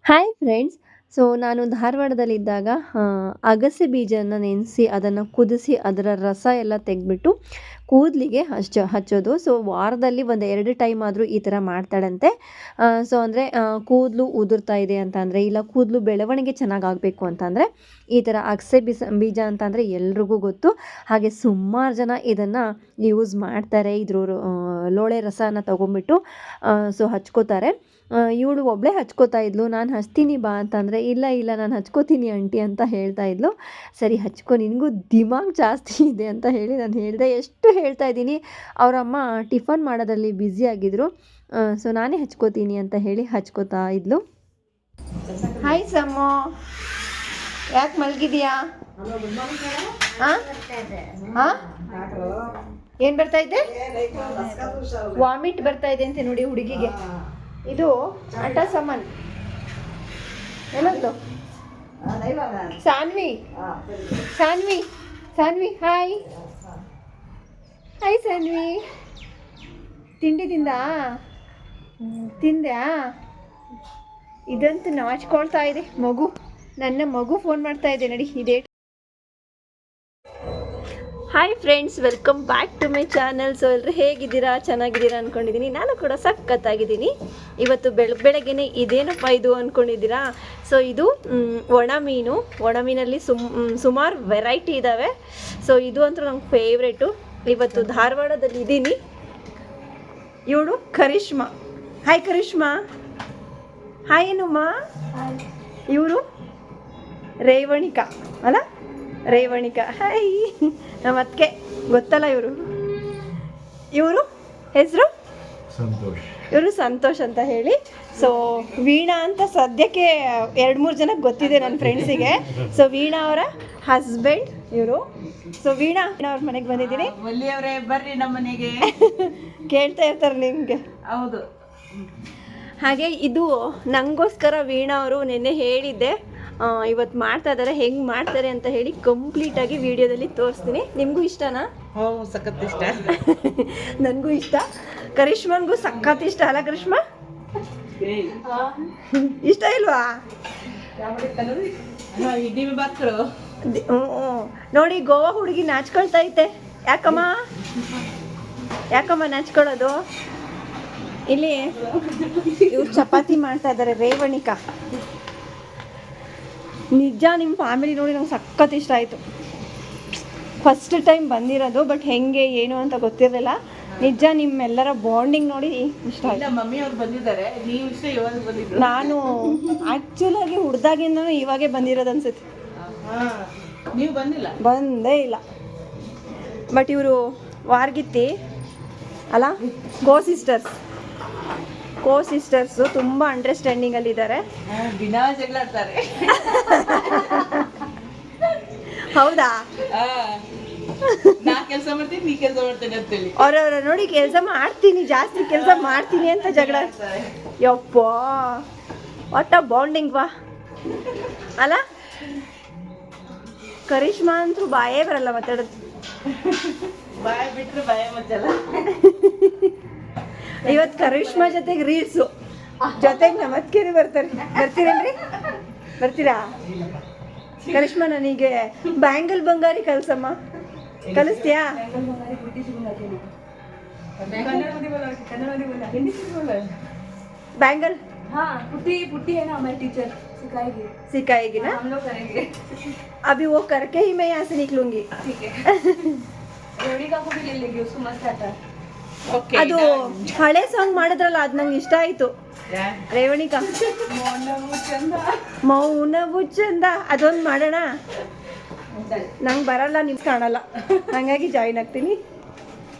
Hi friends. So ನಾನು ಧಾರವಾಡದಲ್ಲಿದ್ದಾಗ ಅಗಸೆ ಬೀಜನ ನೆನೆಸಿ ಅದನ್ನು ಕುದಿಸಿ ಅದರ ರಸ ಎಲ್ಲ ತೆಗೆದ್ಬಿಟ್ಟು ಕೂದಲಿಗೆ ಹಚ್ಚೋದು. ಸೊ ವಾರದಲ್ಲಿ ಒಂದು 2 ಟೈಮ್ ಆದರೂ ಈ ಥರ ಮಾಡ್ತಾಳಂತೆ. ಸೊ ಅಂದರೆ ಕೂದಲು ಉದುರ್ತಾ ಇದೆ ಅಂತಂದರೆ, ಇಲ್ಲ ಕೂದಲು ಬೆಳವಣಿಗೆ ಚೆನ್ನಾಗಾಗಬೇಕು ಅಂತಂದರೆ ಈ ಥರ ಅಗಸೆ ಬೀಜ ಅಂತಂದರೆ ಎಲ್ರಿಗೂ ಗೊತ್ತು. ಹಾಗೆ ಸುಮಾರು ಜನ ಇದನ್ನು ಯೂಸ್ ಮಾಡ್ತಾರೆ. ಇದ್ರ ಲೋಳೆ ರಸನ ತೊಗೊಂಬಿಟ್ಟು ಸೊ ಹಚ್ಕೋತಾರೆ. ಇವಳು ಒಬ್ಬಳೇ ಹಚ್ಕೋತಾ ಇದ್ಲು. ನಾನು ಹಚ್ತೀನಿ ಬಾ ಅಂತಂದರೆ, ಇಲ್ಲ ಇಲ್ಲ ನಾನು ಹಚ್ಕೋತೀನಿ ಆಂಟಿ ಅಂತ ಹೇಳ್ತಾ ಇದ್ಲು. ಸರಿ ಹಚ್ಕೊ, ನಿನಗೂ ದಿಮಾಗ್ ಜಾಸ್ತಿ ಇದೆ ಅಂತ ಹೇಳಿ ನಾನು ಹೇಳಿದೆ. ಎಷ್ಟು ಹೇಳ್ತಾ ಇದ್ದೀನಿ, ಅವರಮ್ಮ ಟಿಫನ್ ಮಾಡೋದ್ರಲ್ಲಿ ಬ್ಯುಸಿಯಾಗಿದ್ದರು. ಸೊ ನಾನೇ ಹಚ್ಕೋತೀನಿ ಅಂತ ಹೇಳಿ ಹಚ್ಕೋತಾ ಇದ್ಲು. ಹಾಯ್ ಸಮ್ಮೋ, ಯಾಕೆ ಮಲಗಿದೆಯಾ? ಹಾಂ ಹಾಂ, ಏನು ಬರ್ತಾ ಇದೆ? ವಾಮಿಟ್ ಬರ್ತಾ ಇದೆ ಅಂತೆ ನೋಡಿ ಹುಡುಗಿಗೆ. ಇದು ಅಟ ಸಾಮಾನ್ ಏನಂತ? Sanvi Sanvi Sanvi hi hi Sanvi. ತಿಂಡಿ ತಿಂದ್ಯಾ? ಇದಂತೂ ನಾಚ್ಕೊಳ್ತಾ ಇದೆ ಮಗು. ನನ್ನ ಮಗು ಫೋನ್ ಮಾಡ್ತಾ ಇದೆ ನಡಿ. ಇದೇ hi friends, welcome back to my channel. So ಎಲ್ಲರೂ ಹೇಗಿದ್ದೀರಾ? ಚೆನ್ನಾಗಿದ್ದೀರಾ ಅಂದ್ಕೊಂಡಿದ್ದೀನಿ. ನಾನು ಕೂಡ ಸಖತ್ತಾಗಿದ್ದೀನಿ. ಇವತ್ತು ಬೆಳಗ್ಗೆನೇ ಇದೇನಪ್ಪ ಇದು ಅಂದ್ಕೊಂಡಿದ್ದೀರಾ? ಸೊ ಇದು ಒಣ ಮೀನಲ್ಲಿ ಸುಮಾರು ವೆರೈಟಿ ಇದ್ದಾವೆ. ಸೊ ಇದು ಅಂತೂ ನಂಗೆ ಫೇವ್ರೇಟು. ಇವತ್ತು ಧಾರವಾಡದಲ್ಲಿ ಇದ್ದೀನಿ. ಇವಳು ಕರಿಷ್ಮಾ. ಹಾಯ್ ಕರಿಷ್ಮಾ. ಹಾಯ್ ಏನಮ್ಮ. ಇವರು ರೇವಣಿಕಾ ಅಲ್ಲ, ರೇವಣಿಕಾ. ಹಾಯ್. ನಮ್ಮ ಅದಕ್ಕೆ ಗೊತ್ತಲ್ಲ ಇವರು ಹೆಸರು ಸಂತೋಷ್. ಇವರು ಸಂತೋಷ್ ಅಂತ ಹೇಳಿ. ಸೊ ವೀಣಾ ಅಂತ ಸದ್ಯಕ್ಕೆ 2-3 ಜನಕ್ಕೆ ಗೊತ್ತಿದೆ ನನ್ನ ಫ್ರೆಂಡ್ಸಿಗೆ. ಸೊ ವೀಣಾ ಅವರ ಹಸ್ಬೆಂಡ್ ಇವರು. ಸೊ ವೀಣಾ ಅವ್ರ ಮನೆಗೆ ಬಂದಿದ್ದೀನಿ. ಅವರೇ ಬರ್ರಿ ನಮ್ಮ ಮನೆಗೆ. ಕೇಳ್ತಾ ಇರ್ತಾರೆ ನಿಮಗೆ. ಹೌದು. ಹಾಗೆ ಇದು ನನಗೋಸ್ಕರ ವೀಣಾ ಅವರು ನಿನ್ನೆ ಹೇಳಿದ್ದೆ, ಇವತ್ತು ಮಾಡ್ತಾ ಇದ್ದಾರೆ. ಹೆಂಗೆ ಮಾಡ್ತಾರೆ ಅಂತ ಹೇಳಿ ಕಂಪ್ಲೀಟಾಗಿ ವಿಡಿಯೋದಲ್ಲಿ ತೋರಿಸ್ತೀನಿ. ನಿಮಗೂ ಇಷ್ಟನಾ? ಸಖತ್ ಇಷ್ಟ. ನನಗೂ ಇಷ್ಟ. ಕರಿಷ್ಮನ್ಗೂ ಸಖತ್ ಇಷ್ಟ ಅಲ್ಲ ಕರಿಷ್ಮಾ? ಇಷ್ಟ ಇಲ್ವಾ? ನೋಡಿ ಗೋವಾ ಹುಡುಗಿ ನಾಚ್ಕೊಳ್ತಾ ಐತೆ. ಯಾಕಮ್ಮ ನಾಚ್ಕೊಳ್ಳೋದು? ಇಲ್ಲಿ ಇವ್ರು ಚಪಾತಿ ಮಾಡ್ತಾ ಇದ್ದಾರೆ. ರೇವಣಿಕಾ, ನಿಜ ನಿಮ್ಮ ಫ್ಯಾಮಿಲಿ ನೋಡಿ ನಂಗೆ ಸಖತ್ ಇಷ್ಟ ಆಯಿತು. ಫಸ್ಟ್ ಟೈಮ್ ಬಂದಿರೋದು, ಬಟ್ ಹೆಂಗೆ ಏನು ಅಂತ ಗೊತ್ತಿರಲಿಲ್ಲ. ನಿಜ ನಿಮ್ಮೆಲ್ಲರ ಬಾಂಡಿಂಗ್ ನೋಡಿ ಇಷ್ಟ ಆಯಿತು. ಮಮ್ಮಿ ಅವ್ರು ಬಂದಿದ್ದಾರೆ, ನೀವು ಇಷ್ಟ ಇವಾಗ ಬಂದಿದ್ದು. ನಾನು ಆ್ಯಕ್ಚುಲಾಗಿ ಹುಡ್ದಾಗಿಂದನೂ ಇವಾಗೇ ಬಂದಿರೋದು ಅನ್ಸುತ್ತೆ. ನೀವು ಬಂದೇ ಇಲ್ಲ. ಬಟ್ ಇವರು ವಾರ್ಗಿತ್ತಿ ಅಲ್ಲ, ಕೋ ಸಿಸ್ಟರ್ಸು ತುಂಬ ಅಂಡರ್ಸ್ಟ್ಯಾಂಡಿಂಗಲ್ಲಿದ್ದಾರೆ. ದಿನ ಜಗಳಾಡ್ತಾರೆ. ಹೌದಾ? ನಾ ಕೆಲಸ ಮಾಡ್ತೀನಿ, ನೀ ಕೆಲಸ ಮಾಡ್ತೇನೆ ಅಂತೇಳಿ ಅವ್ರವ್ರ ನೋಡಿ ಕೆಲಸ ಮಾಡ್ತೀನಿ, ಜಾಸ್ತಿ ಕೆಲಸ ಮಾಡ್ತೀನಿ ಅಂತ ಜಗಳ. ಯಪ್ಪ, ಒಟ್ಟ ಬಾಂಡಿಂಗ್ ವಾ ಅಲ್ಲ. ಕರಿಷ್ಮಾ ಅಂತೂ ಬಾಯೇ ಬರಲ್ಲ ಮಾತಾಡೋದು. ಬಾಯ ಬಿಟ್ರೆ ಬಾಯ ಮಚ್ಚಲ್ಲ. ಇವತ್ತು ಕರಿಷ್ಮಾ ಜೊತೆಗೆ ರೀಲ್ಸು, ಜೊತೆಗೆ ನಮತ್ಕೇರಿ ಬರ್ತೀರಾ? ಕರಿಷ್ಮಾ ನನಗೆ ಬ್ಯಾಂಗಲ್ ಬಂಗಾರಿ ಕಲಿಸಮ್ಮ, ಕಲಿಸ್ತೀಯಾ? बैंगल हाँ पुट्टी है ना हमारी टीचर सिखाएगी ना, हम लोग करेंगे. अभी वो करके ही मैं यहाँ से निकलूंगी. ठीक है. रेवणिका को भी ले लेंगे, उसको मस्त आता है. ಅದು ಹಳೆ ಸಾಂಗ್ ಮಾಡಿದ್ರಲ್ಲ, ಅದು ನಂಗೆ ಇಷ್ಟ ಆಯ್ತು. ರೇವಣಿಕಾ ಮೌನವು ಚಂದ ಅದೊಂದು ಮಾಡೋಣ. ನಂಗೆ ಬರಲ್ಲ, ನಿಮ್ಗೆ ಕಾಣಲ್ಲ, ಹಾಗಾಗಿ ಜಾಯಿನ್ ಆಗ್ತೀನಿ.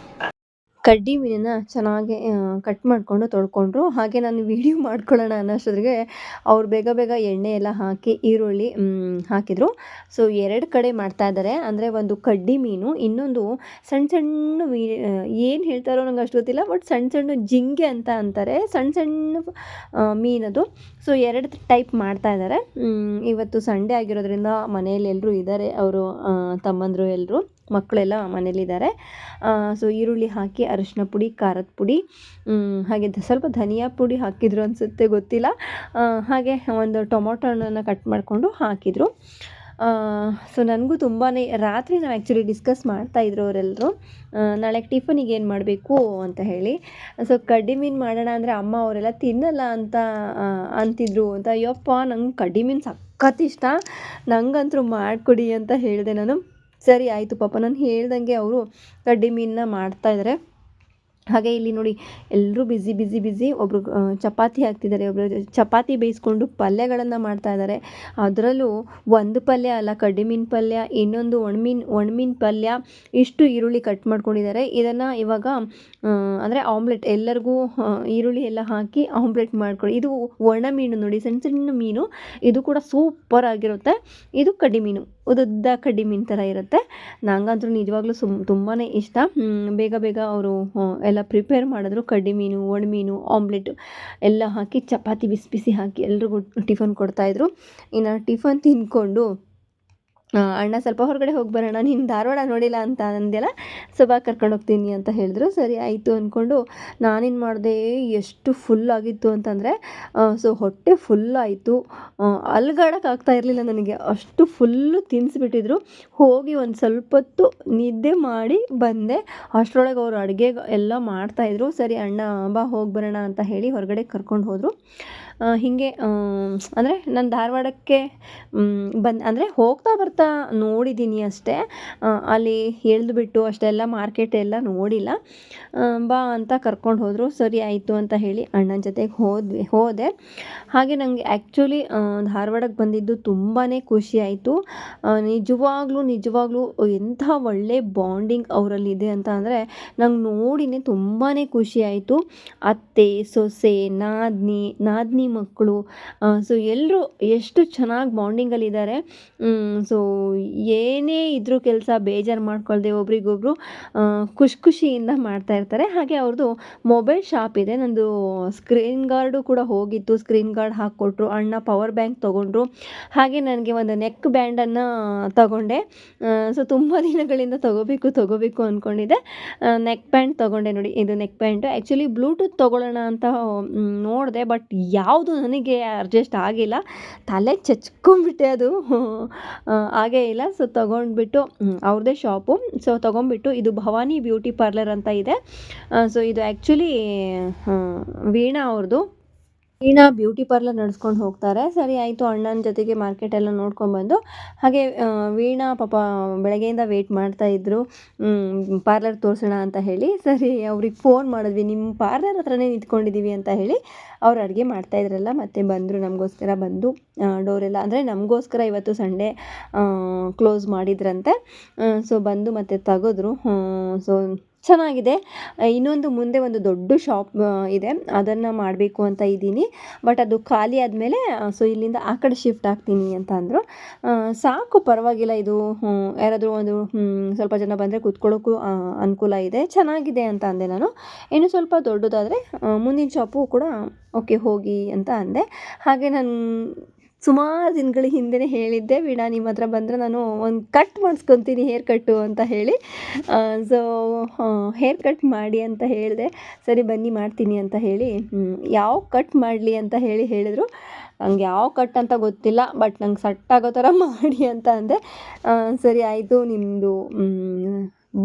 ಕಡ್ಡಿ ಮೀನನ್ನು ಚೆನ್ನಾಗಿ ಕಟ್ ಮಾಡಿಕೊಂಡು ತೊಳ್ಕೊಂಡ್ರು. ಹಾಗೆ ನಾನು ವೀಡಿಯೋ ಮಾಡ್ಕೊಳ್ಳೋಣ ಅನ್ನೋಷ್ಟೊತ್ತಿಗೆ ಅವ್ರು ಬೇಗ ಎಣ್ಣೆ ಎಲ್ಲ ಹಾಕಿ ಈರುಳ್ಳಿ ಹಾಕಿದರು. ಸೊ 2 ಕಡೆ ಮಾಡ್ತಾ ಇದ್ದಾರೆ. ಅಂದರೆ ಒಂದು ಕಡ್ಡಿ ಮೀನು, ಇನ್ನೊಂದು ಸಣ್ಣ ಏನು ಹೇಳ್ತಾರೋ ನಂಗೆ ಅಷ್ಟು ಗೊತ್ತಿಲ್ಲ, ಬಟ್ ಸಣ್ಣ ಜಿಂಗೆ ಅಂತ ಅಂತಾರೆ, ಸಣ್ಣ ಮೀನದು. ಸೊ 2 ಟೈಪ್ ಮಾಡ್ತಾ ಇದ್ದಾರೆ. ಇವತ್ತು ಸಂಡೇ ಆಗಿರೋದ್ರಿಂದ ಮನೆಯಲ್ಲಿ ಎಲ್ಲರೂ ಇದ್ದಾರೆ, ಅವರು ತಮ್ಮಂದರು ಎಲ್ಲರೂ. ಮಕ್ಕಳೆಲ್ಲ ಮನೇಲಿದ್ದಾರೆ. ಸೊ ಈರುಳ್ಳಿ ಹಾಕಿ ಅರಿಶಿನ ಪುಡಿ, ಖಾರದ ಪುಡಿ, ಹಾಗೆ ಸ್ವಲ್ಪ ಧನಿಯಾ ಪುಡಿ ಹಾಕಿದ್ರು ಅನಿಸುತ್ತೆ, ಗೊತ್ತಿಲ್ಲ. ಹಾಗೆ ಒಂದು ಟೊಮೊಟೊ ಹಣ್ಣನ್ನು ಕಟ್ ಮಾಡಿಕೊಂಡು ಹಾಕಿದರು. ಸೊ ನನಗೂ ತುಂಬಾ ರಾತ್ರಿ ನಾವು ಆ್ಯಕ್ಚುಲಿ ಡಿಸ್ಕಸ್ ಮಾಡ್ತಾಯಿದ್ರು ಅವರೆಲ್ಲರೂ, ನಾಳೆ ಟಿಫನಿಗೆ ಏನು ಮಾಡಬೇಕು ಅಂತ ಹೇಳಿ. ಸೊ ಕಡ್ಡಿ ಮೀನು ಮಾಡೋಣ ಅಂದರೆ ಅಮ್ಮ ಅವರೆಲ್ಲ ತಿನ್ನಲ್ಲ ಅಂತ ಅಂತಿದ್ರು ಅಂತ. ಅಯ್ಯಪ್ಪ, ನಂಗೆ ಕಡ್ಡಿ ಮೀನು ಸಖತ್ ಇಷ್ಟ, ನಂಗಂತೂ ಮಾಡಿಕೊಡಿ ಅಂತ ಹೇಳಿದೆ ನಾನು. ಸರಿ ಆಯಿತು ಪಾಪ, ನಾನು ಹೇಳ್ದಂಗೆ ಅವರು ಕಡ್ಡಿ ಮೀನನ್ನ ಮಾಡ್ತಾಯಿದ್ದಾರೆ. ಹಾಗೆ ಇಲ್ಲಿ ನೋಡಿ ಎಲ್ಲರೂ ಬ್ಯುಸಿ. ಒಬ್ಬರು ಚಪಾತಿ ಹಾಕ್ತಿದ್ದಾರೆ, ಒಬ್ಬರು ಚಪಾತಿ ಬೇಯಿಸ್ಕೊಂಡು ಪಲ್ಯಗಳನ್ನು ಮಾಡ್ತಾ ಇದ್ದಾರೆ. ಅದರಲ್ಲೂ ಒಂದು ಪಲ್ಯ ಅಲ್ಲ, ಕಡ್ಡಿ ಮೀನು ಪಲ್ಯ, ಇನ್ನೊಂದು ಒಣಮೀನು ಪಲ್ಯ, ಇಷ್ಟು ಈರುಳ್ಳಿ ಕಟ್ ಮಾಡ್ಕೊಂಡಿದ್ದಾರೆ. ಇದನ್ನು ಇವಾಗ ಅಂದರೆ ಆಮ್ಲೆಟ್, ಎಲ್ಲರಿಗೂ ಈರುಳ್ಳಿ ಎಲ್ಲ ಹಾಕಿ ಆಮ್ಲೆಟ್ ಮಾಡ್ಕೊಳ್ಳಿ. ಇದು ಒಣ ಮೀನು ನೋಡಿ, ಸಣ್ಣ ಮೀನು, ಇದು ಕೂಡ ಸೂಪರ್ ಆಗಿರುತ್ತೆ. ಇದು ಕಡ್ಡಿ ಮೀನು, ಉದ್ದ ಕಡ್ಡಿ ಮೀನು ಥರ ಇರುತ್ತೆ. ನಂಗಂತೂ ನಿಜವಾಗ್ಲೂ ತುಂಬಾ ಇಷ್ಟ. ಬೇಗ ಅವರು ಎಲ್ಲ ಪ್ರಿಪೇರ್ ಮಾಡಿದ್ರು. ಕಡ್ಡಿ ಮೀನು, ಒಣಮೀನು, ಆಮ್ಲೆಟ್ ಎಲ್ಲ ಹಾಕಿ ಚಪಾತಿ ಬಿಸಿ ಹಾಕಿ ಎಲ್ರಿಗೂ ಟಿಫನ್ ಕೊಡ್ತಾಯಿದ್ರು. ಇನ್ನು ಟಿಫನ್ ತಿಂದ್ಕೊಂಡು ಅಣ್ಣ ಸ್ವಲ್ಪ ಹೊರಗಡೆ ಹೋಗಿ ಬರೋಣ, ನೀನು ಧಾರವಾಡ ನೋಡಿಲ್ಲ ಅಂತ ಅಂದೆಲ್ಲ, ಸೊ ಬಾ ಕರ್ಕೊಂಡು ಹೋಗ್ತೀನಿ ಅಂತ ಹೇಳಿದ್ರು. ಸರಿ ಆಯಿತು ಅಂದ್ಕೊಂಡು ನಾನೇನು ಮಾಡಿದೆ, ಎಷ್ಟು ಫುಲ್ ಆಗಿತ್ತು ಅಂತಂದರೆ, ಸೊ ಹೊಟ್ಟೆ ಫುಲ್ ಆಯಿತು. ಅಲ್ಗಾಡಕ್ಕೆ ಆಗ್ತಾ ಇರಲಿಲ್ಲ ನನಗೆ, ಅಷ್ಟು ಫುಲ್ಲು ತಿನ್ನಿಸ್ಬಿಟ್ಟಿದ್ರು. ಹೋಗಿ ಒಂದು ಸ್ವಲ್ಪ ಹೊತ್ತು ನಿದ್ದೆ ಮಾಡಿ ಬಂದೆ. ಅಷ್ಟರೊಳಗೆ ಅವರು ಅಡುಗೆ ಎಲ್ಲ ಮಾಡ್ತಾಯಿದ್ರು. ಸರಿ ಅಣ್ಣ ಬಾ ಹೋಗಿ ಬರೋಣ ಅಂತ ಹೇಳಿ ಹೊರಗಡೆ ಕರ್ಕೊಂಡು ಹೋದರು. ಹೀಗೆ ಅಂದರೆ ನಾನು ಧಾರವಾಡಕ್ಕೆ ಅಂದರೆ ಹೋಗ್ತಾ ಬರ್ತಾ ನೋಡಿದ್ದೀನಿ ಅಷ್ಟೇ, ಅಲ್ಲಿ ಇಳಿದ್ಬಿಟ್ಟು ಅಷ್ಟೆಲ್ಲ ಮಾರ್ಕೆಟ್ ಎಲ್ಲ ನೋಡಿಲ್ಲ. ಬಾ ಅಂತ ಕರ್ಕೊಂಡು ಹೋದರು. ಸರಿ ಆಯಿತು ಅಂತ ಹೇಳಿ ಅಣ್ಣನ ಜೊತೆಗೆ ಹೋದೆ. ಹಾಗೆ ನನಗೆ ಆ್ಯಕ್ಚುಲಿ ಧಾರವಾಡಕ್ಕೆ ಬಂದಿದ್ದು ತುಂಬಾ ಖುಷಿ ಆಯಿತು. ನಿಜವಾಗ್ಲೂ ಎಂಥ ಒಳ್ಳೆ ಬಾಂಡಿಂಗ್ ಅವರಲ್ಲಿದೆ ಅಂತ ಅಂದರೆ ನಂಗೆ ನೋಡಿನೇ ತುಂಬಾ ಖುಷಿ ಆಯಿತು. ಅತ್ತೆ, ಸೊಸೆ, ನಾದಿನಿ ಮಕ್ಕಳು, ಸೊ ಎಲ್ಲರೂ ಎಷ್ಟು ಚೆನ್ನಾಗಿ ಬಾಂಡಿಂಗಲ್ಲಿದ್ದಾರೆ. ಸೊ ಏನೇ ಇದ್ರೂ ಕೆಲಸ ಬೇಜಾರು ಮಾಡ್ಕೊಳ್ದೆ ಒಬ್ರಿಗೊಬ್ರು ಖುಷಿಯಿಂದ ಮಾಡ್ತಾಯಿರ್ತಾರೆ. ಹಾಗೆ ಅವ್ರದ್ದು ಮೊಬೈಲ್ ಶಾಪ್ ಇದೆ. ನಂದು ಸ್ಕ್ರೀನ್ ಗಾರ್ಡು ಕೂಡ ಹೋಗಿತ್ತು, ಸ್ಕ್ರೀನ್ ಗಾರ್ಡ್ ಹಾಕ್ಕೊಟ್ರು. ಅಣ್ಣ ಪವರ್ ಬ್ಯಾಂಕ್ ತೊಗೊಂಡ್ರು. ಹಾಗೆ ನನಗೆ ಒಂದು ನೆಕ್ ಬ್ಯಾಂಡನ್ನು ತಗೊಂಡೆ. ಸೊ ತುಂಬ ದಿನಗಳಿಂದ ತೊಗೋಬೇಕು ಅಂದ್ಕೊಂಡಿದ್ದೆ. ನೆಕ್ ಬ್ಯಾಂಡ್ ತೊಗೊಂಡೆ ನೋಡಿ, ಇದು ನೆಕ್ ಬ್ಯಾಂಡು. ಆ್ಯಕ್ಚುಲಿ ಬ್ಲೂಟೂತ್ ತೊಗೊಳ್ಳೋಣ ಅಂತ ನೋಡಿದೆ, ಬಟ್ ಯಾವುದು ನನಗೆ ಅಡ್ಜಸ್ಟ್ ಆಗಿಲ್ಲ, ತಲೆ ಚಚ್ಕೊಂಡ್ಬಿಟ್ಟೆ, ಅದು ಆಗೇ ಇಲ್ಲ. ಸೊ ತೊಗೊಂಡ್ಬಿಟ್ಟು ಅವ್ರದ್ದೇ ಶಾಪು. ಸೊ ತೊಗೊಂಡ್ಬಿಟ್ಟು, ಇದು ಭವಾನಿ ಬ್ಯೂಟಿ ಪಾರ್ಲರ್ ಅಂತ ಇದೆ. ಸೊ ಇದು ಆ್ಯಕ್ಚುಲಿ ವೀಣಾ ಬ್ಯೂಟಿ ಪಾರ್ಲರ್ ನಡೆಸ್ಕೊಂಡು ಹೋಗ್ತಾರೆ. ಸರಿ ಆಯಿತು, ಅಣ್ಣನ ಜೊತೆಗೆ ಮಾರ್ಕೆಟೆಲ್ಲ ನೋಡ್ಕೊಂಡ್ಬಂದು. ಹಾಗೆ ವೀಣಾ ಪಾಪ ಬೆಳಗ್ಗೆಯಿಂದ ವೆಯ್ಟ್ ಮಾಡ್ತಾಯಿದ್ರು ಪಾರ್ಲರ್ ತೋರಿಸೋಣ ಅಂತ ಹೇಳಿ. ಸರಿ ಅವ್ರಿಗೆ ಫೋನ್ ಮಾಡಿದ್ವಿ, ನಿಮ್ಮ ಪಾರ್ಲರ್ ಹತ್ರನೇ ನಿಂತ್ಕೊಂಡಿದ್ದೀವಿ ಅಂತ ಹೇಳಿ. ಅವ್ರು ಅಡುಗೆ ಮಾಡ್ತಾಯಿದ್ರಲ್ಲ, ಮತ್ತೆ ಬಂದರು, ನಮಗೋಸ್ಕರ ಬಂದು ಡೋರೆಲ್ಲ, ಅಂದರೆ ನಮಗೋಸ್ಕರ ಇವತ್ತು ಸಂಡೇ ಕ್ಲೋಸ್ ಮಾಡಿದ್ರಂತೆ. ಸೊ ಬಂದು ಮತ್ತೆ ತೆಗೆದ್ರು. ಸೊ ಚೆನ್ನಾಗಿದೆ. ಇನ್ನೊಂದು ಮುಂದೆ ಒಂದು ದೊಡ್ಡ ಶಾಪ್ ಇದೆ, ಅದನ್ನು ಮಾಡಬೇಕು ಅಂತ ಇದ್ದೀನಿ. ಬಟ್ ಅದು ಖಾಲಿ ಆದಮೇಲೆ ಸೊ ಇಲ್ಲಿಂದ ಆ ಕಡೆ ಶಿಫ್ಟ್ ಆಗ್ತೀನಿ ಅಂತ ಅಂದರು. ಸಾಕು, ಪರವಾಗಿಲ್ಲ, ಇದು ಯಾರಾದರೂ ಒಂದು ಸ್ವಲ್ಪ ಜನ ಬಂದರೆ ಕೂತ್ಕೊಳ್ಳೋಕ್ಕೂ ಅನುಕೂಲ ಇದೆ, ಚೆನ್ನಾಗಿದೆ ಅಂತ ಅಂದೆ ನಾನು. ಇನ್ನು ಸ್ವಲ್ಪ ದೊಡ್ಡದಾದರೆ ಮುಂದಿನ ಶಾಪು ಕೂಡ ಓಕೆ ಹೋಗಿ ಅಂತ ಅಂದೆ. ಹಾಗೆ ನಾನು ಸುಮಾರು ದಿನಗಳ ಹಿಂದೆಯೇ ಹೇಳಿದ್ದೆ, ವೀಣಾ ನಿಮ್ಮ ಹತ್ರ ಬಂದರೆ ನಾನು ಒಂದು ಕಟ್ ಮಾಡಿಸ್ಕೊತೀನಿ, ಹೇರ್ ಕಟ್ಟು ಅಂತ ಹೇಳಿ. ಸೊ ಹೇರ್ ಕಟ್ ಮಾಡಿ ಅಂತ ಹೇಳಿದೆ. ಸರಿ ಬನ್ನಿ ಮಾಡ್ತೀನಿ ಅಂತ ಹೇಳಿ, ಯಾವ ಕಟ್ ಮಾಡಲಿ ಅಂತ ಹೇಳಿದರು. ನಂಗೆ ಯಾವ ಕಟ್ ಅಂತ ಗೊತ್ತಿಲ್ಲ, ಬಟ್ ನಂಗೆ ಸೆಟ್ ಆಗೋ ಥರ ಮಾಡಿ ಅಂತ ಅಂದೆ. ಸರಿ ಆಯಿತು, ನಿಮ್ಮದು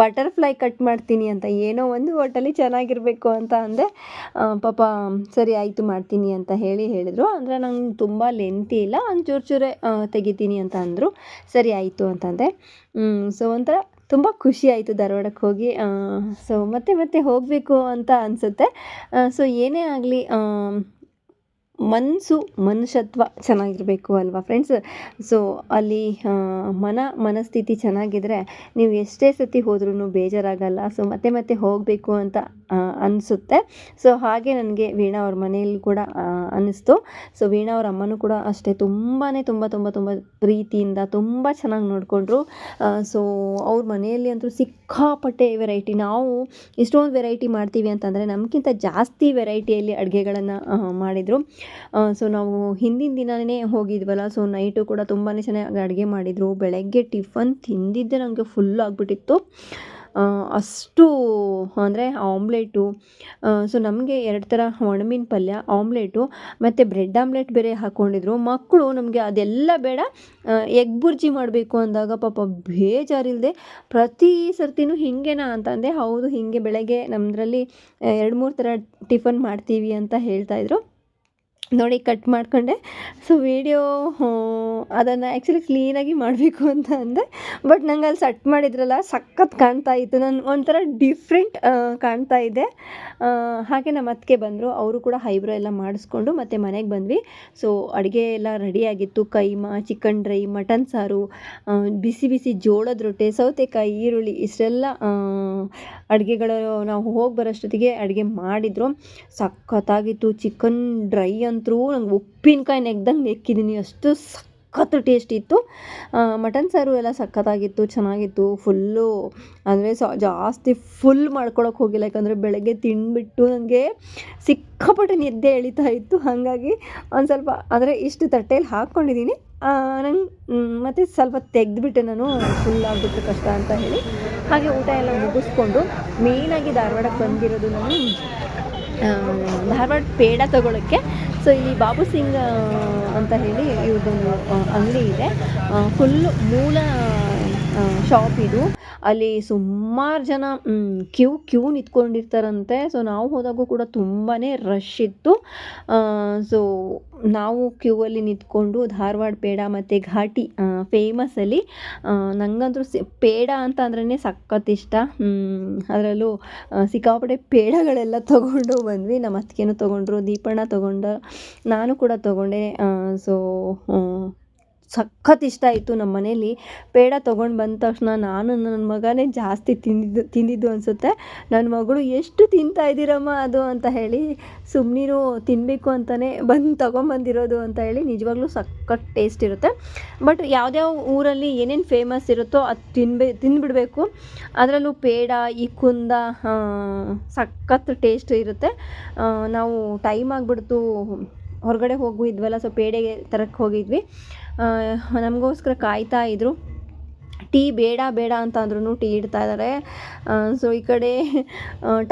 ಬಟರ್ಫ್ಲೈ ಕಟ್ ಮಾಡ್ತೀನಿ ಅಂತ, ಏನೋ ಒಂದು ಒಟ್ಟಲ್ಲಿ ಚೆನ್ನಾಗಿರಬೇಕು ಅಂತ ಅಂದೆ. ಪಾಪ ಸರಿ ಆಯಿತು ಮಾಡ್ತೀನಿ ಅಂತ ಹೇಳಿದರು. ಅಂದರೆ ನಂಗೆ ತುಂಬ ಲೆಂತಿ ಇಲ್ಲ, ಒಂದು ಚೂರೇ ತೆಗಿತೀನಿ ಅಂತ ಅಂದರು. ಸರಿ ಆಯಿತು ಅಂತಂದೆ. ಸೊ ಒಂಥರ ತುಂಬ ಖುಷಿ ಆಯಿತು ಧಾರವಾಡಕ್ಕೆ ಹೋಗಿ. ಸೊ ಮತ್ತೆ ಹೋಗಬೇಕು ಅಂತ ಅನಿಸುತ್ತೆ. ಸೊ ಏನೇ ಆಗಲಿ ಮನುಷ್ಯತ್ವ ಚೆನ್ನಾಗಿರಬೇಕು ಅಲ್ವಾ ಫ್ರೆಂಡ್ಸ್. ಸೊ ಅಲ್ಲಿ ಮನಸ್ಥಿತಿ ಚೆನ್ನಾಗಿದ್ದರೆ ನೀವು ಎಷ್ಟೇ ಸತಿ ಹೋದ್ರೂ ಬೇಜಾರಾಗಲ್ಲ. ಸೊ ಮತ್ತೆ ಹೋಗಬೇಕು ಅಂತ ಅನಿಸುತ್ತೆ. ಸೊ ಹಾಗೆ ನನಗೆ ವೀಣಾ ಅವ್ರ ಮನೆಯಲ್ಲಿ ಕೂಡ ಅನ್ನಿಸ್ತು. ಸೊ ವೀಣಾ ಅವ್ರ ಅಮ್ಮನೂ ಕೂಡ ಅಷ್ಟೇ, ತುಂಬ ಪ್ರೀತಿಯಿಂದ ತುಂಬ ಚೆನ್ನಾಗಿ ನೋಡಿಕೊಂಡ್ರು. ಸೊ ಅವ್ರ ಮನೆಯಲ್ಲಿ ಅಂತೂ ಸಿಕ್ಕಾಪಟ್ಟೆ ವೆರೈಟಿ. ನಾವು ಇಷ್ಟೊಂದು ವೆರೈಟಿ ಮಾಡ್ತೀವಿ ಅಂತಂದರೆ ನಮಗಿಂತ ಜಾಸ್ತಿ ವೆರೈಟಿಯಲ್ಲಿ ಅಡುಗೆಗಳನ್ನು ಮಾಡಿದರು. ಸೊ ನಾವು ಹಿಂದಿನ ದಿನವೇ ಹೋಗಿದ್ವಲ್ಲ, ಸೊ ನೈಟು ಕೂಡ ತುಂಬಾ ಚೆನ್ನಾಗಿ ಅಡುಗೆ ಮಾಡಿದರು. ಬೆಳಗ್ಗೆ ಟಿಫನ್ ತಿಂದಿದ್ದೆ ನನಗೆ ಫುಲ್ ಆಗಿಬಿಟ್ಟಿತ್ತು. ಅಷ್ಟು ಅಂದರೆ ಆಮ್ಲೆಟು, ಸೊ ನಮಗೆ 2 ಥರ ಒಣಮೀನು ಪಲ್ಯ, ಆಮ್ಲೆಟು ಮತ್ತು ಬ್ರೆಡ್ ಆಮ್ಲೆಟ್ ಬೇರೆ ಹಾಕ್ಕೊಂಡಿದ್ರು. ಮಕ್ಕಳು ನಮಗೆ ಅದೆಲ್ಲ ಬೇಡ, ಎಗ್ ಬುರ್ಜಿ ಮಾಡಬೇಕು ಅಂದಾಗ ಪಾಪ ಬೇಜಾರಿಲ್ಲದೆ ಪ್ರತಿ ಸರ್ತಿನೂ ಹೀಗೇನಾ ಅಂತ ಅಂದೆ. ಹೌದು, ಹೀಗೆ ಬೆಳಗ್ಗೆ ನಮ್ಮದ್ರಲ್ಲಿ 2-3 ಥರ ಟಿಫನ್ ಮಾಡ್ತೀವಿ ಅಂತ ಹೇಳ್ತಾಯಿದ್ರು. ನೋಡಿ ಕಟ್ ಮಾಡ್ಕೊಂಡೆ. ಸೊ ವೀಡಿಯೋ ಅದನ್ನು ಆ್ಯಕ್ಚುಲಿ ಕ್ಲೀನಾಗಿ ಮಾಡಬೇಕು ಅಂತ ಅಂದೆ, ಬಟ್ ನಂಗೆ ಅಲ್ಲಿ ಸೆಟ್ ಮಾಡಿದ್ರಲ್ಲ ಸಖತ್ ಕಾಣ್ತಾ ಇತ್ತು. ನಾನು ಒಂಥರ ಡಿಫ್ರೆಂಟ್ ಕಾಣ್ತಾ ಇದ್ದೆ. ಹಾಗೆ ನಮ್ಮ ಅತ್ತಿಗೆ ಬಂದರು, ಅವರು ಕೂಡ ಐಬ್ರೋ ಎಲ್ಲ ಮಾಡಿಸ್ಕೊಂಡು ಮತ್ತೆ ಮನೆಗೆ ಬಂದ್ವಿ. ಸೊ ಅಡುಗೆ ಎಲ್ಲ ರೆಡಿಯಾಗಿತ್ತು. ಕೈಮಾ, ಚಿಕನ್ ಡ್ರೈ, ಮಟನ್ ಸಾರು, ಬಿಸಿ ಬಿಸಿ ಜೋಳದ ರೊಟ್ಟೆ, ಸೌತೆಕಾಯಿ, ಈರುಳ್ಳಿ ಇಷ್ಟೆಲ್ಲ ಅಡುಗೆಗಳು ನಾವು ಹೋಗಿ ಬರೋಷ್ಟೊತ್ತಿಗೆ ಅಡುಗೆ ಮಾಡಿದರು. ಸಖತ್ತಾಗಿತ್ತು. ಚಿಕನ್ ಡ್ರೈ ಅಂತೂ ನಂಗೆ ಉಪ್ಪಿನಕಾಯಿ ನೆಗ್ದಂಗೆ ನೆಕ್ಕಿದ್ದೀನಿ, ಅಷ್ಟು ಸಖತ್ತು ಟೇಸ್ಟ್ ಇತ್ತು. ಮಟನ್ ಸಾರು ಎಲ್ಲ ಸಖತ್ತಾಗಿತ್ತು, ಚೆನ್ನಾಗಿತ್ತು. ಫುಲ್ಲು ಅಂದರೆ ಜಾಸ್ತಿ ಫುಲ್ ಮಾಡ್ಕೊಳಕ್ಕೆ ಹೋಗಿಲ್ಲ, ಯಾಕಂದರೆ ಬೆಳಗ್ಗೆ ತಿಂದುಬಿಟ್ಟು ನನಗೆ ಸಿಕ್ಕಾಪಟ್ಟೆ ನಿದ್ದೆ ಎಳಿತಾ ಇತ್ತು. ಹಾಗಾಗಿ ಒಂದು ಸ್ವಲ್ಪ ಅಂದರೆ ಇಷ್ಟು ತಟ್ಟೆಯಲ್ಲಿ ಹಾಕ್ಕೊಂಡಿದ್ದೀನಿ. ನಂಗೆ ಮತ್ತು ಸ್ವಲ್ಪ ತೆಗೆದುಬಿಟ್ಟೆ ನಾನು, ಫುಲ್ ಆಗಿಬಿಟ್ರೆ ಕಷ್ಟ ಅಂತ ಹೇಳಿ. ಹಾಗೆ ಊಟ ಎಲ್ಲ ಮುಗಿಸ್ಕೊಂಡು ಮೇಯ್ನಾಗಿ ಧಾರವಾಡಕ್ಕೆ ಬಂದಿರೋದು ನಾನು ಧಾರವಾಡ ಪೇಡ ತೊಗೊಳಕ್ಕೆ. ಸೊ ಇಲ್ಲಿ ಬಾಬು ಸಿಂಗ್ ಅಂತ ಹೇಳಿ ಇವ್ರದ್ದೊಂದು ಅಂಗಡಿ ಇದೆ. ಫುಲ್ಲು ಮೂಲ ಶಾಪ್ ಇದು. ಅಲ್ಲಿ ಸುಮಾರು ಜನ ಕ್ಯೂ ನಿಂತ್ಕೊಂಡಿರ್ತಾರಂತೆ. ಸೊ ನಾವು ಹೋದಾಗೂ ಕೂಡ ತುಂಬಾ ರಶ್ ಇತ್ತು. ಸೊ ನಾವು ಕ್ಯೂ ಅಲ್ಲಿ ನಿಂತ್ಕೊಂಡು ಧಾರವಾಡ ಪೇಡ ಮತ್ತು ಘಾಟಿ ಫೇಮಸಲ್ಲಿ, ನನಗಂತೂ ಪೇಡ ಅಂತ ಅಂದ್ರೇ ಸಖತ್ ಇಷ್ಟ. ಅದರಲ್ಲೂ ಸಿಕ್ಕಾಪಟ್ಟೆ ಪೇಡಗಳೆಲ್ಲ ತೊಗೊಂಡು ಬಂದ್ವಿ. ನಮ್ಮ ಅತ್ತಿಗೆನೂ ತೊಗೊಂಡ್ರು, ದೀಪಣ್ಣ ತೊಗೊಂಡ, ನಾನು ಕೂಡ ತೊಗೊಂಡೆ. ಸೊ ಸಖತ್ ಇಷ್ಟ ಆಯಿತು. ನಮ್ಮ ಮನೇಲಿ ಪೇಡ ತೊಗೊಂಡು ಬಂದ ತಕ್ಷಣ ನಾನು ನನ್ನ ಮಗನೇ ಜಾಸ್ತಿ ತಿಂದಿದ್ದು ಅನಿಸುತ್ತೆ. ನನ್ನ ಮಗಳು ಎಷ್ಟು ತಿಂತಾಯಿದ್ದೀರಮ್ಮ ಅದು ಅಂತ ಹೇಳಿ, ಸುಮ್ಮನಿರು ತಿನ್ನಬೇಕು ಅಂತಲೇ ತೊಗೊಂಬಂದಿರೋದು ಅಂತ ಹೇಳಿ. ನಿಜವಾಗ್ಲೂ ಸಖತ್ ಟೇಸ್ಟ್ ಇರುತ್ತೆ. ಬಟ್ ಯಾವ್ದ್ಯಾವ ಊರಲ್ಲಿ ಏನೇನು ಫೇಮಸ್ ಇರುತ್ತೋ ಅದು ತಿಂದುಬಿಡಬೇಕು. ಅದರಲ್ಲೂ ಪೇಡ, ಈ ಕುಂದ ಸಖತ್ ಟೇಸ್ಟ್ ಇರುತ್ತೆ. ನಾವು ಟೈಮ್ ಆಗಿಬಿಡ್ತು, ಹೊರಗಡೆ ಹೋಗಿದ್ವಲ್ಲ, ಸೊ ಪೇಡೆಗೆ ತರಕ್ಕೆ ಹೋಗಿದ್ವಿ. ನಮಗೋಸ್ಕರ ಕಾಯ್ತಾ ಇದ್ದರು. ಟೀ ಬೇಡ ಅಂತ ಅಂದ್ರೂ ಟೀ ಇಡ್ತಾ ಇದ್ದಾರೆ. ಸೊ ಈ ಕಡೆ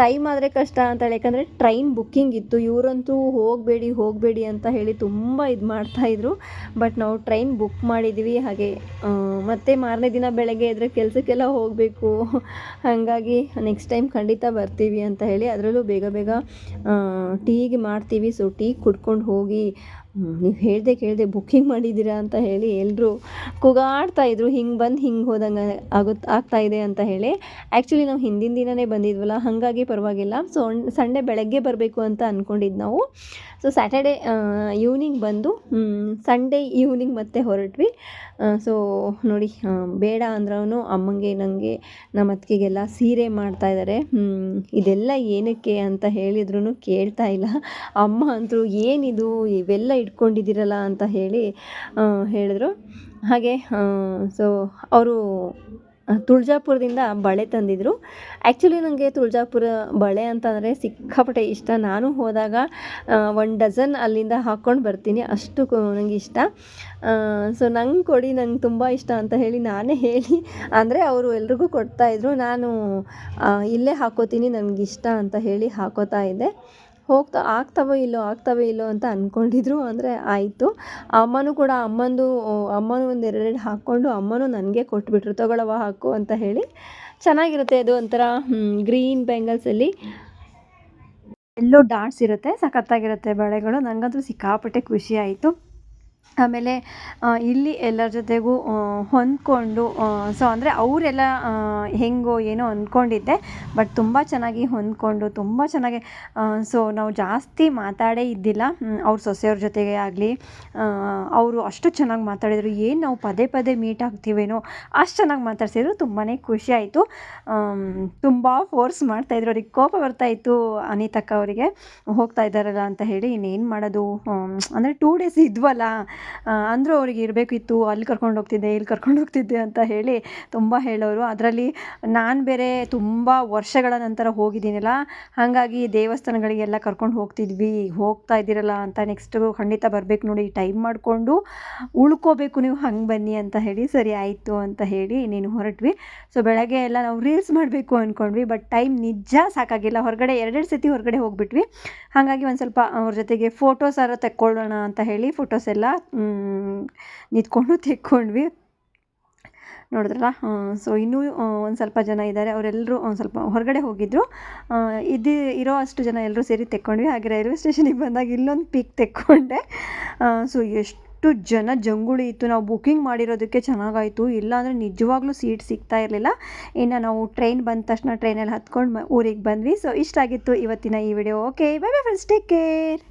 ಟೈಮ್ ಆದರೆ ಕಷ್ಟ ಅಂತ ಹೇಳಿ, ಯಾಕಂದರೆ ಟ್ರೈನ್ ಬುಕ್ಕಿಂಗ್ ಇತ್ತು. ಇವರಂತೂ ಹೋಗಬೇಡಿ ಅಂತ ಹೇಳಿ ತುಂಬ ಇದು ಮಾಡ್ತಾಯಿದ್ರು. ಬಟ್ ನಾವು ಟ್ರೈನ್ ಬುಕ್ ಮಾಡಿದ್ವಿ. ಹಾಗೆ ಮತ್ತೆ ಮಾರನೇ ದಿನ ಬೆಳಗ್ಗೆ ಎದ್ರೆ ಕೆಲಸಕ್ಕೆಲ್ಲ ಹೋಗಬೇಕು. ಹಾಗಾಗಿ ನೆಕ್ಸ್ಟ್ ಟೈಮ್ ಖಂಡಿತ ಬರ್ತೀವಿ ಅಂತ ಹೇಳಿ, ಅದರಲ್ಲೂ ಬೇಗ ಟೀಗೆ ಮಾಡ್ತೀವಿ. ಸೊ ಟೀ ಕುಡ್ಕೊಂಡು ಹೋಗಿ, ನೀವು ಕೇಳಿದೆ ಬುಕ್ಕಿಂಗ್ ಮಾಡಿದ್ದೀರಾ ಅಂತ ಹೇಳಿ ಎಲ್ಲರೂ ಕೂಗಾಡ್ತಾಯಿದ್ರು. ಹಿಂಗೆ ಬಂದು ಹಿಂಗೆ ಹೋದಂಗೆ ಆಗ್ತಾಯಿದೆ ಅಂತ ಹೇಳಿ. ಆ್ಯಕ್ಚುಲಿ ನಾವು ಹಿಂದಿನ ದಿನವೇ ಬಂದಿದ್ವಲ್ಲ, ಹಾಗಾಗಿ ಪರವಾಗಿಲ್ಲ. ಸೊ ಸಂಡೇ ಬೆಳಗ್ಗೆ ಬರಬೇಕು ಅಂತ ಅಂದ್ಕೊಂಡಿದ್ದು ನಾವು. ಸೊ ಸ್ಯಾಟರ್ಡೇ ಈವ್ನಿಂಗ್ ಬಂದು ಸಂಡೇ ಈವ್ನಿಂಗ್ ಮತ್ತೆ ಹೊರಟ್ವಿ. ಸೊ ನೋಡಿ, ಬೇಡ ಅಂದ್ರೂ ಅಮ್ಮಂಗೆ, ನನಗೆ, ನಮ್ಮ ಅತ್ತಿಗೆಗೆಲ್ಲ ಸೀರೆ ಮಾಡ್ತಾಯಿದ್ದಾರೆ. ಇದೆಲ್ಲ ಏನಕ್ಕೆ ಅಂತ ಹೇಳಿದ್ರು ಕೇಳ್ತಾ ಇಲ್ಲ. ಅಮ್ಮ ಅಂತೂ ಏನಿದು ಇವೆಲ್ಲ ಇಟ್ಕೊಂಡಿದ್ದೀರಲ್ಲ ಅಂತ ಹೇಳಿ ಹೇಳಿದ್ರು. ಹಾಗೆ ಸೊ ಅವರು ತುಳಜಾಪುರದಿಂದ ಬಳೆ ತಂದಿದ್ದರು. ಆ್ಯಕ್ಚುಲಿ ನನಗೆ ತುಳಜಾಪುರ ಬಳೆ ಅಂತಂದರೆ ಸಿಕ್ಕಾಪಟ್ಟೆ ಇಷ್ಟ. ನಾನು ಹೋದಾಗ 1 ಡಜನ್ ಅಲ್ಲಿಂದ ಹಾಕ್ಕೊಂಡು ಬರ್ತೀನಿ, ಅಷ್ಟು ನನಗೆ ಇಷ್ಟ. ಸೊ ನಂಗೆ ಕೊಡಿ, ನಂಗೆ ತುಂಬ ಇಷ್ಟ ಅಂತ ಹೇಳಿ ನಾನೇ ಹೇಳಿ, ಅಂದರೆ ಅವರು ಎಲ್ರಿಗೂ ಕೊಡ್ತಾಯಿದ್ರು. ನಾನು ಇಲ್ಲೇ ಹಾಕ್ಕೋತೀನಿ, ನನಗಿಷ್ಟ ಅಂತ ಹೇಳಿ ಹಾಕೋತಾ ಇದ್ದೆ. ಆಗ್ತಾವೋ ಇಲ್ಲೋ ಅಂತ ಅಂದ್ಕೊಂಡಿದ್ರು. ಅಂದರೆ ಆಯಿತು. ಅಮ್ಮನೂ ಕೂಡ ಅಮ್ಮನೂ ಒಂದು 2 ಹಾಕ್ಕೊಂಡು ಅಮ್ಮನೂ ನನಗೆ ಕೊಟ್ಬಿಟ್ರು, ತಗೊಳವ ಹಾಕು ಅಂತ ಹೇಳಿ. ಚೆನ್ನಾಗಿರುತ್ತೆ ಅದು. ಒಂಥರ ಗ್ರೀನ್ ಬ್ಯಾಂಗಲ್ಸಲ್ಲಿ ಎಲ್ಲೋ ಡಾಟ್ಸ್ ಇರುತ್ತೆ, ಸಖತ್ತಾಗಿರುತ್ತೆ ಬಳೆಗಳು. ನನಗಂತೂ ಸಿಕ್ಕಾಪಟ್ಟೆ ಖುಷಿ ಆಯಿತು. ಆಮೇಲೆ ಇಲ್ಲಿ ಎಲ್ಲರ ಜೊತೆಗೂ ಹೊಂದ್ಕೊಂಡು, ಸೊ ಅಂದರೆ ಅವರೆಲ್ಲ ಹೆಂಗೋ ಏನೋ ಅಂದ್ಕೊಂಡಿದ್ದೆ, ಬಟ್ ತುಂಬ ಚೆನ್ನಾಗಿ ಹೊಂದ್ಕೊಂಡು ತುಂಬ ಚೆನ್ನಾಗಿ. ಸೊ ನಾವು ಜಾಸ್ತಿ ಮಾತಾಡೇ ಇದ್ದಿಲ್ಲ ಅವ್ರ ಸೊಸೆಯವ್ರ ಜೊತೆಗೆ ಆಗಲಿ. ಅವರು ಅಷ್ಟು ಚೆನ್ನಾಗಿ ಮಾತಾಡಿದರು. ಏನು ನಾವು ಪದೇ ಮೀಟ್ ಆಗ್ತೀವೇನೋ ಅಷ್ಟು ಚೆನ್ನಾಗಿ ಮಾತಾಡ್ಸಿದ್ರು. ತುಂಬಾ ಖುಷಿ ಆಯಿತು. ತುಂಬ ಫೋರ್ಸ್ ಮಾಡ್ತಾಯಿದ್ರು, ಅವ್ರಿಗೆ ಕೋಪ ಬರ್ತಾಯಿತ್ತು ಅನಿತಕ್ಕ ಅವರಿಗೆ, ಹೋಗ್ತಾ ಇದ್ದಾರಲ್ಲ ಅಂತ ಹೇಳಿ. ಇನ್ನೇನು ಮಾಡೋದು, ಅಂದರೆ 2 ಡೇಸ್ ಇದ್ವಲ್ಲ, ಅಂದರೂ ಅವ್ರಿಗೆ ಇರಬೇಕಿತ್ತು, ಅಲ್ಲಿ ಕರ್ಕೊಂಡು ಹೋಗ್ತಿದ್ದೆ, ಇಲ್ಲಿ ಕರ್ಕೊಂಡು ಹೋಗ್ತಿದ್ದೆ ಅಂತ ಹೇಳಿ ತುಂಬ ಹೇಳೋರು. ಅದರಲ್ಲಿ ನಾನು ಬೇರೆ ತುಂಬ ವರ್ಷಗಳ ನಂತರ ಹೋಗಿದ್ದೀನಲ್ಲ, ಹಾಗಾಗಿ ದೇವಸ್ಥಾನಗಳಿಗೆಲ್ಲ ಕರ್ಕೊಂಡು ಹೋಗ್ತಿದ್ವಿ. ಹೋಗ್ತಾ ಇದ್ದೀರಲ್ಲ ಅಂತ ನೆಕ್ಸ್ಟು ಖಂಡಿತ ಬರಬೇಕು ನೋಡಿ, ಟೈಮ್ ಮಾಡಿಕೊಂಡು ಉಳ್ಕೋಬೇಕು ನೀವು, ಹಂಗೆ ಬನ್ನಿ ಅಂತ ಹೇಳಿ. ಸರಿ ಆಯಿತು ಅಂತ ಹೇಳಿ ನೀನು ಹೊರಟ್ವಿ. ಸೊ ಬೆಳಗ್ಗೆ ಎಲ್ಲ ನಾವು ರೀಲ್ಸ್ ಮಾಡಬೇಕು ಅಂದ್ಕೊಂಡ್ವಿ, ಬಟ್ ಟೈಮ್ ನಿಜ ಸಾಕಾಗಿಲ್ಲ. ಹೊರಗಡೆ 2 ಸತಿ ಹೊರಗಡೆ ಹೋಗ್ಬಿಟ್ವಿ. ಹಾಗಾಗಿ ಒಂದು ಸ್ವಲ್ಪ ಅವ್ರ ಜೊತೆಗೆ ಫೋಟೋಸಾರ ತೆಕ್ಕೊಳ್ಳೋಣ ಅಂತ ಹೇಳಿ ಫೋಟೋಸ್ ಎಲ್ಲ ನಿಂತ್ಕೊಂಡು ತೆಕ್ಕೊಂಡ್ವಿ. ನೋಡಿದ್ರಲ್ಲ. ಸೊ ಇನ್ನೂ ಒಂದು ಸ್ವಲ್ಪ ಜನ ಇದ್ದಾರೆ, ಅವರೆಲ್ಲರೂ ಒಂದು ಸ್ವಲ್ಪ ಹೊರಗಡೆ ಹೋಗಿದ್ದರು. ಇರೋ ಅಷ್ಟು ಜನ ಎಲ್ಲರೂ ಸೇರಿ ತೆಕ್ಕೊಂಡ್ವಿ. ಹಾಗೆ ರೈಲ್ವೆ ಸ್ಟೇಷನಿಗೆ ಬಂದಾಗ ಇಲ್ಲೊಂದು ಪಿಕ್ ತೆಕ್ಕೊಂಡೆ. ಸೊ ಎಷ್ಟು ಜನ ಜಂಗುಳಿ ಇತ್ತು. ನಾವು ಬುಕ್ಕಿಂಗ್ ಮಾಡಿರೋದಕ್ಕೆ ಚೆನ್ನಾಗಾಯಿತು, ಇಲ್ಲಾಂದರೆ ನಿಜವಾಗ್ಲೂ ಸೀಟ್ ಸಿಗ್ತಾ ಇರಲಿಲ್ಲ. ಇನ್ನು ನಾವು ಟ್ರೈನ್ ಬಂದ ತಕ್ಷಣ ಟ್ರೈನಲ್ಲಿ ಹತ್ಕೊಂಡು ಊರಿಗೆ ಬಂದ್ವಿ. ಸೊ ಇಷ್ಟ ಆಗಿತ್ತು ಇವತ್ತಿನ ಈ video. Okay, bye bye friends, take care.